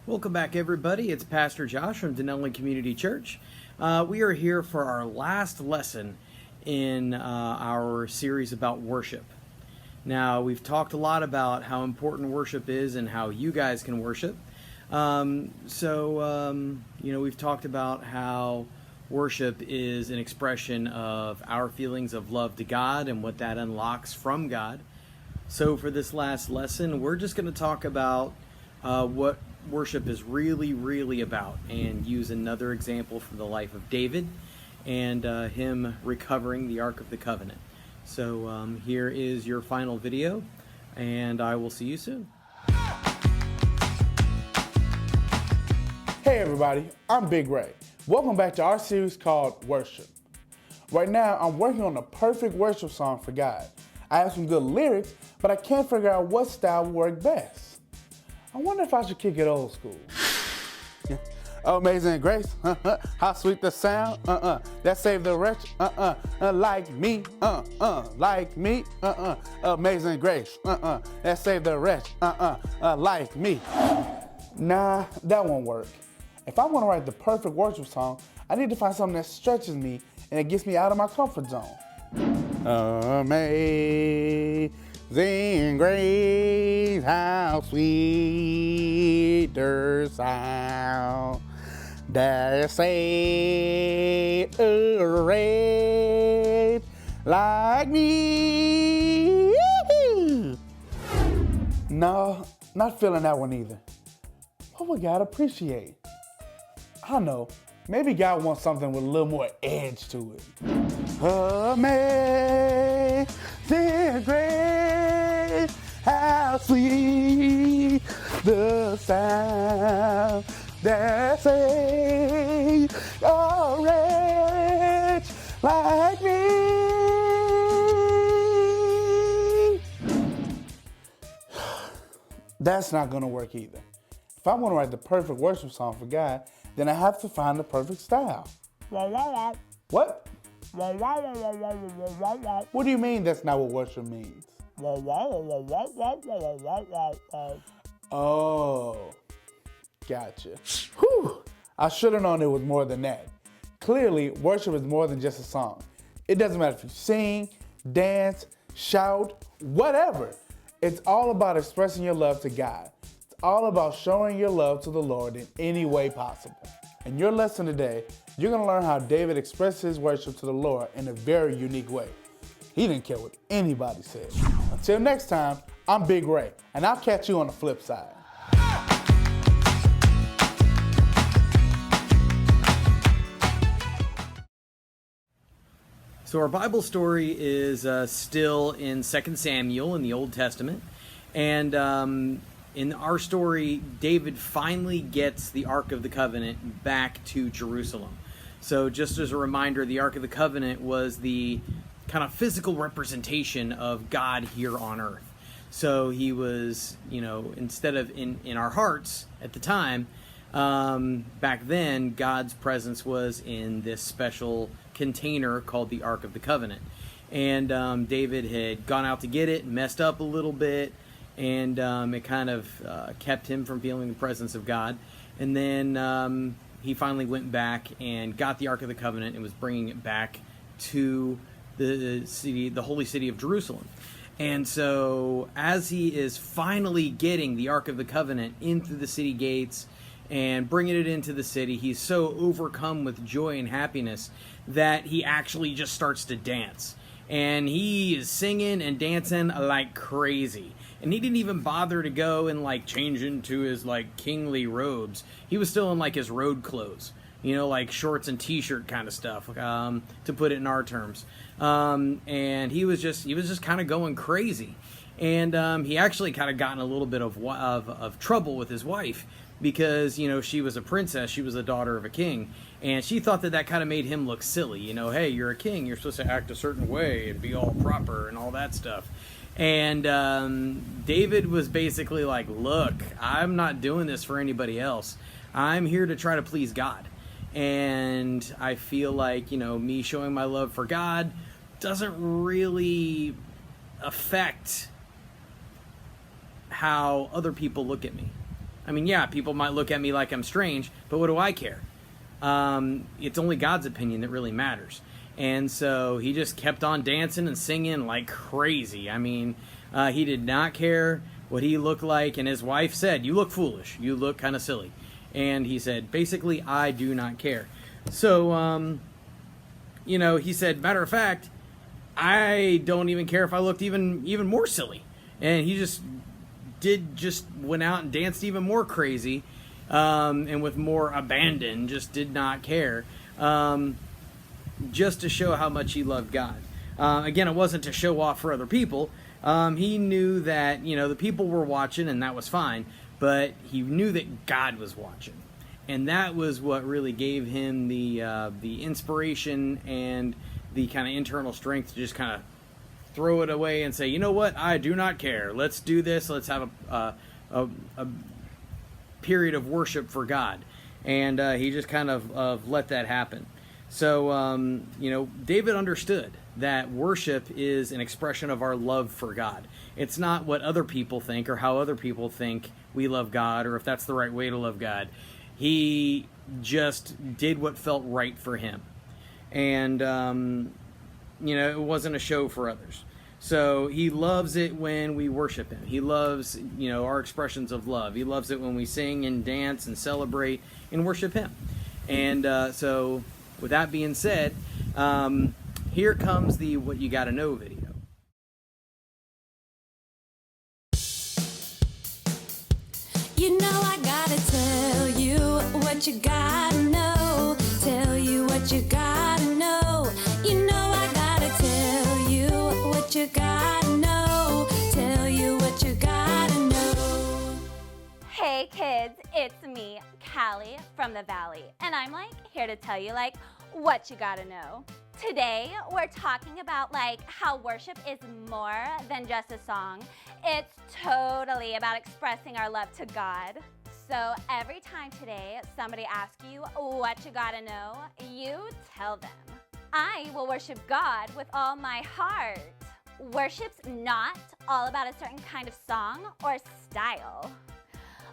Welcome back, everybody. It's Pastor Josh from Denali Community Church. We are here for our last lesson in our series about worship. Now, we've talked a lot about how important worship is and how you guys can worship. We've talked about how worship is an expression of our feelings of love to God and what that unlocks from God. So for this last lesson, we're just going to talk about what worship is really about, and use another example from the life of David and him recovering the Ark of the Covenant. So here is your final video, and I will see you soon. Hey everybody, I'm Big Ray. Welcome back to our series called Worship. Right now, I'm working on the perfect worship song for God. I have some good lyrics, but I can't figure out what style will work best. I wonder if I should kick it old school. Amazing grace, how sweet the sound, that saved the wretch, like me, like me, amazing grace, that saved the wretch, like me. Nah, that won't work. If I want to write the perfect worship song, I need to find something that stretches me and it gets me out of my comfort zone. Amazing grace, how sweet the sound that saved a wretch like me. No, not feeling that one either. What would God appreciate? I know, maybe God wants something with a little more edge to it. Amazing grace, how sweet the sound that saved a wretch like me. That's not gonna work either. If I want to write the perfect worship song for God, then I have to find the perfect style. What? What do you mean that's not what worship means? Oh, gotcha. Whew, I should have known it was more than that. Clearly, worship is more than just a song. It doesn't matter if you sing, dance, shout, whatever. It's all about expressing your love to God. It's all about showing your love to the Lord in any way possible. In your lesson today, you're going to learn how David expressed his worship to the Lord in a very unique way. He didn't care what anybody said. Until next time, I'm Big Ray, and I'll catch you on the flip side. So our Bible story is still in 2 Samuel in the Old Testament. And in our story, David finally gets the Ark of the Covenant back to Jerusalem. So just as a reminder, the Ark of the Covenant was the kind of physical representation of God here on earth. So he was, instead of in our hearts at the time, back then, God's presence was in this special container called the Ark of the Covenant. And David had gone out to get it, messed up a little bit, and it kind of kept him from feeling the presence of God. And then he finally went back and got the Ark of the Covenant and was bringing it back to the city, the holy city of Jerusalem. And so as he is finally getting the Ark of the Covenant in through the city gates and bringing it into the city, he's so overcome with joy and happiness that he actually just starts to dance. And he is singing and dancing like crazy. And he didn't even bother to go and change into his kingly robes. He was still in his road clothes, like shorts and t-shirt kind of stuff, to put it in our terms. And he was just kind of going crazy. And he actually kind of got in a little bit of trouble with his wife because, she was a princess, she was the daughter of a king. And she thought that kind of made him look silly. Hey, you're a king, you're supposed to act a certain way and be all proper and all that stuff. And David was basically like, look, I'm not doing this for anybody else. I'm here to try to please God. And I feel like, me showing my love for God doesn't really affect how other people look at me. I mean, yeah, people might look at me like I'm strange, but what do I care? It's only God's opinion that really matters. And so he just kept on dancing and singing like crazy. I mean, he did not care what he looked like. And his wife said, "You look foolish. You look kind of silly." And he said, basically, "I do not care." So, he said, matter of fact, I don't even care if I looked even more silly. And he just went out and danced even more crazy, and with more abandon, just did not care. Just to show how much he loved God. Again, it wasn't to show off for other people. He knew that, the people were watching, and that was fine, but he knew that God was watching. And that was what really gave him the inspiration and the kind of internal strength to just kind of throw it away and say, you know what, I do not care. Let's do this. Let's have a period of worship for God. And he just kind of let that happen. So, David understood that worship is an expression of our love for God. It's not what other people think or how other people think we love God or if that's the right way to love God. He just did what felt right for him. And, it wasn't a show for others. So he loves it when we worship him. He loves, our expressions of love. He loves it when we sing and dance and celebrate and worship him. And so... with that being said, here comes the What You Gotta Know video. You know I gotta tell you what you gotta know. Tell you what you gotta know. You know I gotta tell you what you gotta know. Tell you what you gotta know. Hey kids, it's me, Callie from the Valley, and I'm here to tell you what you gotta know. Today we're talking about how worship is more than just a song. It's totally about expressing our love to God. So every time today somebody asks you what you gotta know, you tell them, I will worship God with all my heart. Worship's not all about a certain kind of song or style.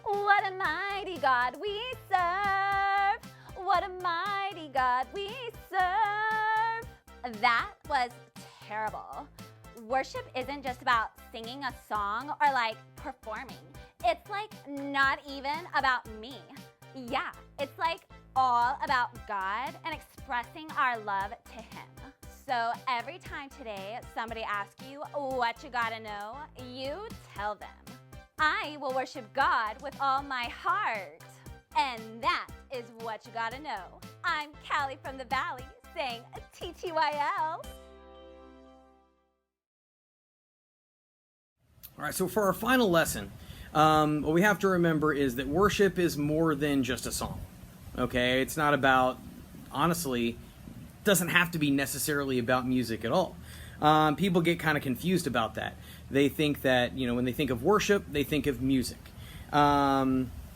What a mighty God we serve! What a mighty God we serve! That was terrible. Worship isn't just about singing a song or performing. It's not even about me. Yeah, it's all about God and expressing our love to Him. So every time today somebody asks you what you gotta know, you tell them, I will worship God with all my heart. And that is what you gotta know. I'm Callie from the Valley saying TTYL. All right, so for our final lesson, what we have to remember is that worship is more than just a song. Okay, it's not about, honestly, doesn't have to be necessarily about music at all. People get kind of confused about that. They think that, when they think of worship, they think of music.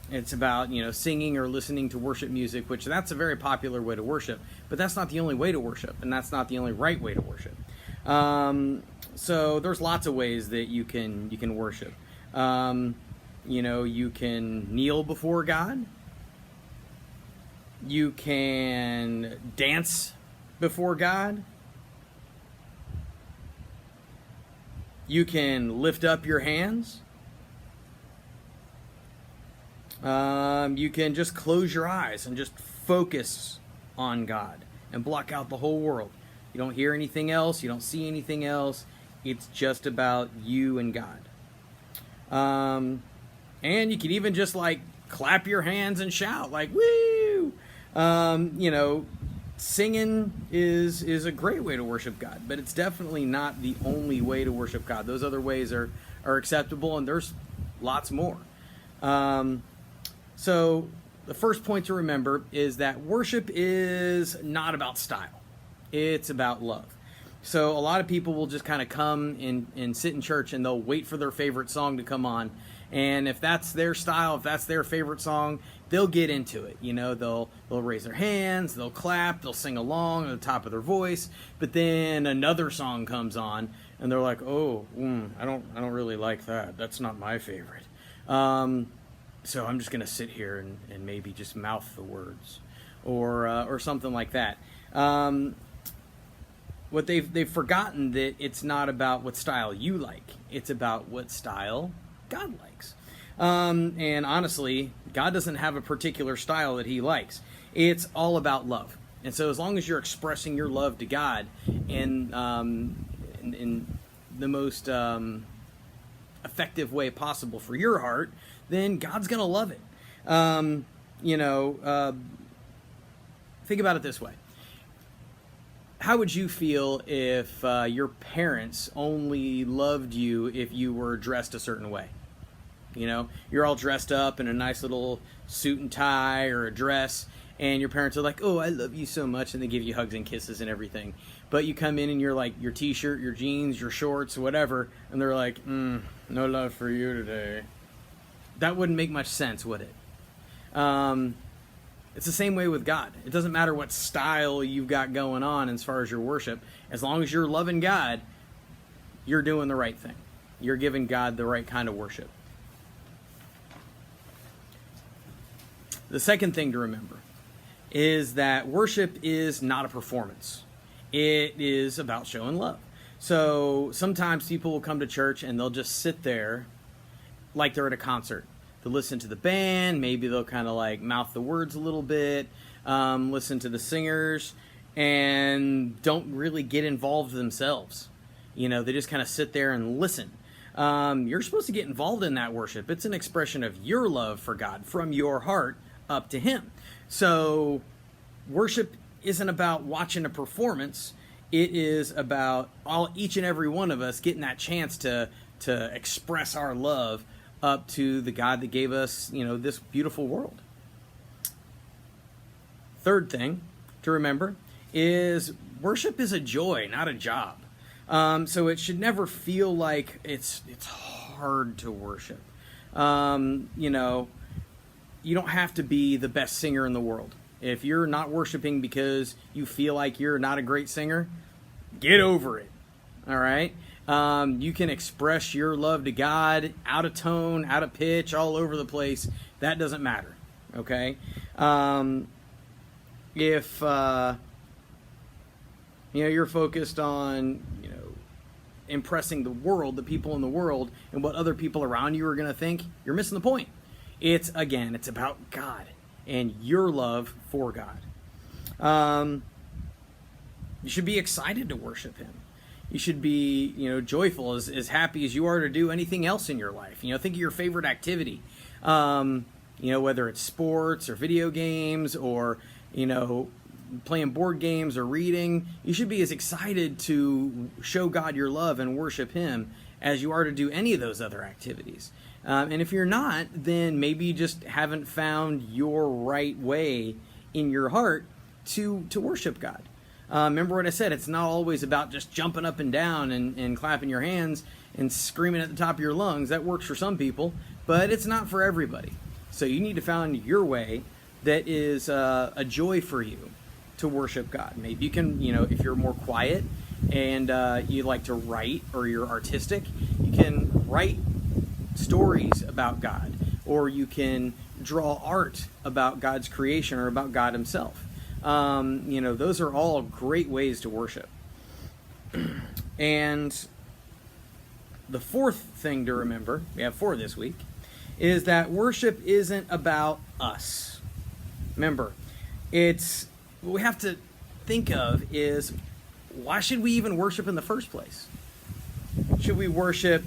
It's about, singing or listening to worship music, which that's a very popular way to worship, but that's not the only way to worship, and that's not the only right way to worship. So there's lots of ways that you can worship. You can kneel before God. You can dance before God. You can lift up your hands. You can just close your eyes and just focus on God and block out the whole world. You don't hear anything else. You don't see anything else. It's just about you and God. And you can even just clap your hands and shout woo! Singing is a great way to worship God, but it's definitely not the only way to worship God. Those other ways are acceptable, and there's lots more. So the first point to remember is that worship is not about style. It's about love. So a lot of people will just kind of come and sit in church, and they'll wait for their favorite song to come on. And if that's their style, if that's their favorite song, they'll get into it. They'll raise their hands, they'll clap, they'll sing along at the top of their voice. But then another song comes on, and they're like, "Oh, I don't really like that. That's not my favorite." so I'm just going to sit here and maybe just mouth the words, or something like that. What they've forgotten that it's not about what style you like. It's about what style God likes. And honestly, God doesn't have a particular style that he likes. It's all about love. And so as long as you're expressing your love to God in the most effective way possible for your heart, then God's going to love it. Think about it this way. How would you feel if your parents only loved you if you were dressed a certain way? You're all dressed up in a nice little suit and tie or a dress, and your parents are like, oh, I love you so much, and they give you hugs and kisses and everything. But you come in and you're like, your t-shirt, your jeans, your shorts, whatever, and they're like, no love for you today. That wouldn't make much sense, would it? It's the same way with God. It doesn't matter what style you've got going on as far as your worship. As long as you're loving God, you're doing the right thing. You're giving God the right kind of worship. The second thing to remember is that worship is not a performance. It is about showing love. So sometimes people will come to church and they'll just sit there like they're at a concert. They'll listen to the band, maybe they'll kind of like mouth the words a little bit, listen to the singers, and don't really get involved themselves. They just kind of sit there and listen. You're supposed to get involved in that worship. It's an expression of your love for God from your heart up to him. So worship isn't about watching a performance. It is about each and every one of us getting that chance to express our love up to the God that gave us, this beautiful world. Third thing to remember is worship is a joy, not a job. So it should never feel like it's hard to worship. You don't have to be the best singer in the world. If you're not worshiping because you feel like you're not a great singer, get over it. All right? You can express your love to God out of tone, out of pitch, all over the place. That doesn't matter. Okay? If you're focused on impressing the world, the people in the world, and what other people around you are going to think, you're missing the point. It's about God and your love for God. You should be excited to worship him. You should be, joyful, as happy as you are to do anything else in your life. Think of your favorite activity. Whether it's sports or video games or, playing board games or reading. You should be as excited to show God your love and worship him as you are to do any of those other activities. And if you're not, then maybe you just haven't found your right way in your heart to worship God. Remember what I said, it's not always about just jumping up and down and clapping your hands and screaming at the top of your lungs. That works for some people, but it's not for everybody. So you need to find your way that is a joy for you to worship God. Maybe you can, if you're more quiet and you like to write or you're artistic, you can write stories about God, or you can draw art about God's creation or about God himself. Those are all great ways to worship. And the fourth thing to remember, we have 4 this week, is that worship isn't about us. Remember, what we have to think of is, why should we even worship in the first place? Should we worship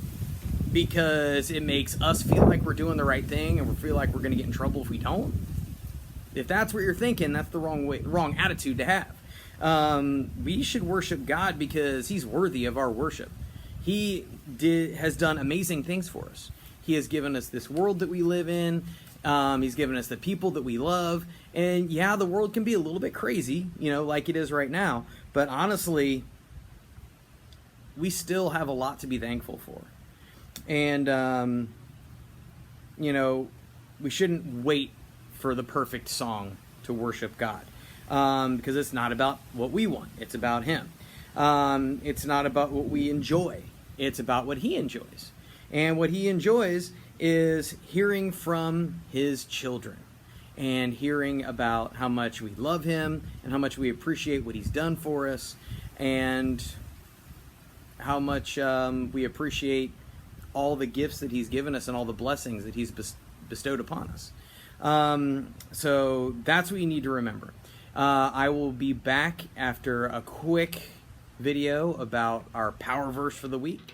because it makes us feel like we're doing the right thing and we feel like we're going to get in trouble if we don't? If that's what you're thinking, that's the wrong attitude to have. We should worship God because he's worthy of our worship. He has done amazing things for us. He has given us this world that we live in. He's given us the people that we love. And yeah, the world can be a little bit crazy, like it is right now. But honestly, we still have a lot to be thankful for. And, we shouldn't wait for the perfect song to worship God. Because it's not about what we want. It's about him. It's not about what we enjoy. It's about what he enjoys. And what he enjoys is hearing from his children and hearing about how much we love him and how much we appreciate what he's done for us and how much we appreciate all the gifts that he's given us and all the blessings that he's bestowed upon us. So that's what you need to remember. I will be back after a quick video about our power verse for the week.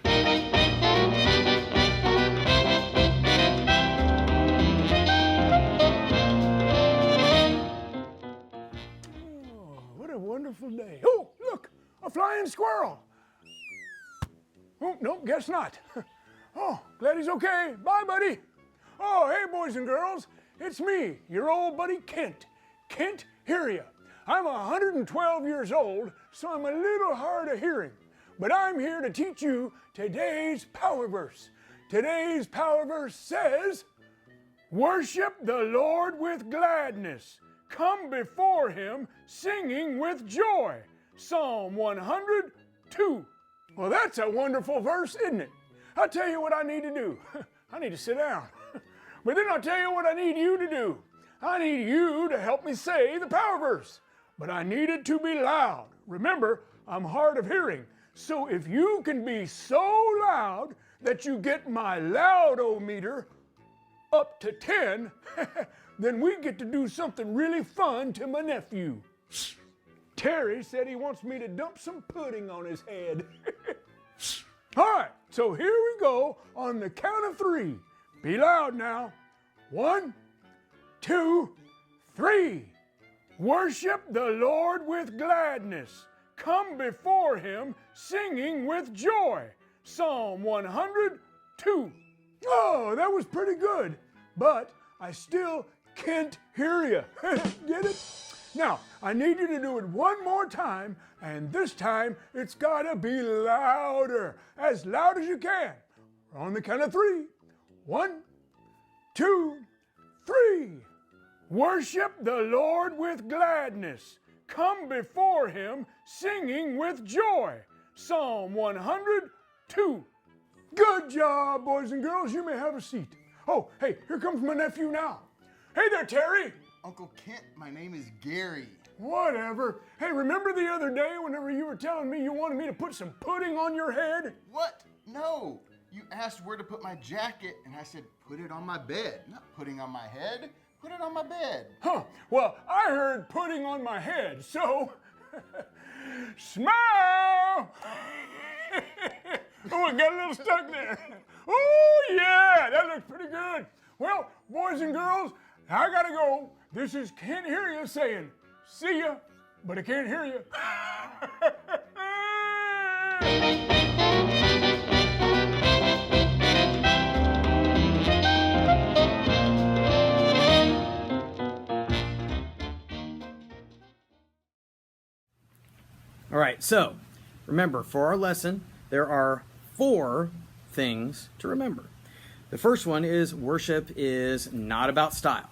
What a wonderful day. Oh, look, a flying squirrel. Oh, no, guess not. Oh, glad he's okay. Bye, buddy. Oh, hey, boys and girls. It's me, your old buddy Kent. Kent, hear ya. I'm 112 years old, so I'm a little hard of hearing. But I'm here to teach you today's power verse. Today's power verse says, worship the Lord with gladness. Come before him singing with joy. Psalm 102. Well, that's a wonderful verse, isn't it? I'll tell you what I need to do. I need to sit down. But then I'll tell you what I need you to do. I need you to help me say the power verse. But I need it to be loud. Remember, I'm hard of hearing. So if you can be so loud that you get my loud-o-meter up to 10, then we get to do something really fun to my nephew. Terry said he wants me to dump some pudding on his head. All right, so here we go on the count of 3. Be loud now. 1, 2, 3. Worship the Lord with gladness. Come before him singing with joy. Psalm 102. Oh, that was pretty good, but I still can't hear you. Get it? Now, I need you to do it one more time, and this time it's gotta be louder, as loud as you can. On the count of 3. 1, 2, 3. Worship the Lord with gladness. Come before him singing with joy. Psalm 102. Good job, boys and girls. You may have a seat. Oh, hey, here comes my nephew now. Hey there, Terry. Uncle Kent, my name is Gary. Whatever. Hey, remember the other day whenever you were telling me you wanted me to put some pudding on your head? What? No. You asked where to put my jacket, and I said, put it on my bed. Not putting on my head. Put it on my bed. Huh. Well, I heard pudding on my head, so smile. Oh, it got a little stuck there. Oh, yeah, that looks pretty good. Well, boys and girls, I gotta go. This is Can't Hear You saying, see ya, but I can't hear you. All right, so remember, for our lesson, there are 4 things to remember. The first one is worship is not about style.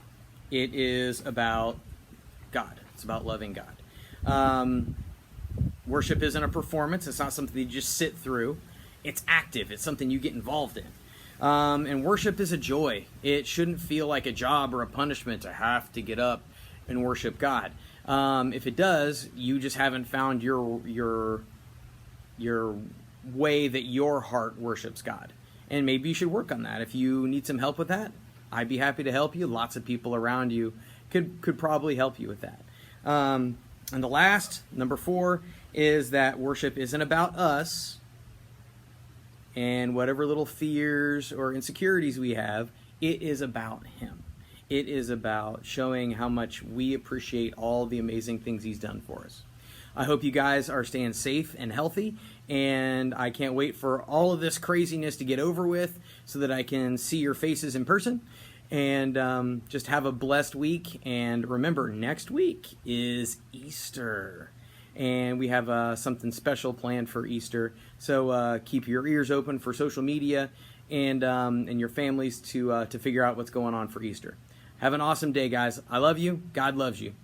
It is about God. It's about loving God. Worship isn't a performance. It's not something you just sit through. It's active. It's something you get involved in. And worship is a joy. It shouldn't feel like a job or a punishment to have to get up and worship God. If it does, you just haven't found your way that your heart worships God. And maybe you should work on that. If you need some help with that, I'd be happy to help you. Lots of people around you could probably help you with that. And the last, number 4, is that worship isn't about us and whatever little fears or insecurities we have. It is about him. It is about showing how much we appreciate all the amazing things he's done for us. I hope you guys are staying safe and healthy, and I can't wait for all of this craziness to get over with so that I can see your faces in person. And just have a blessed week. And remember, next week is Easter, and we have something special planned for Easter. So keep your ears open for social media and your families to figure out what's going on for Easter. Have an awesome day, guys. I love you. God loves you.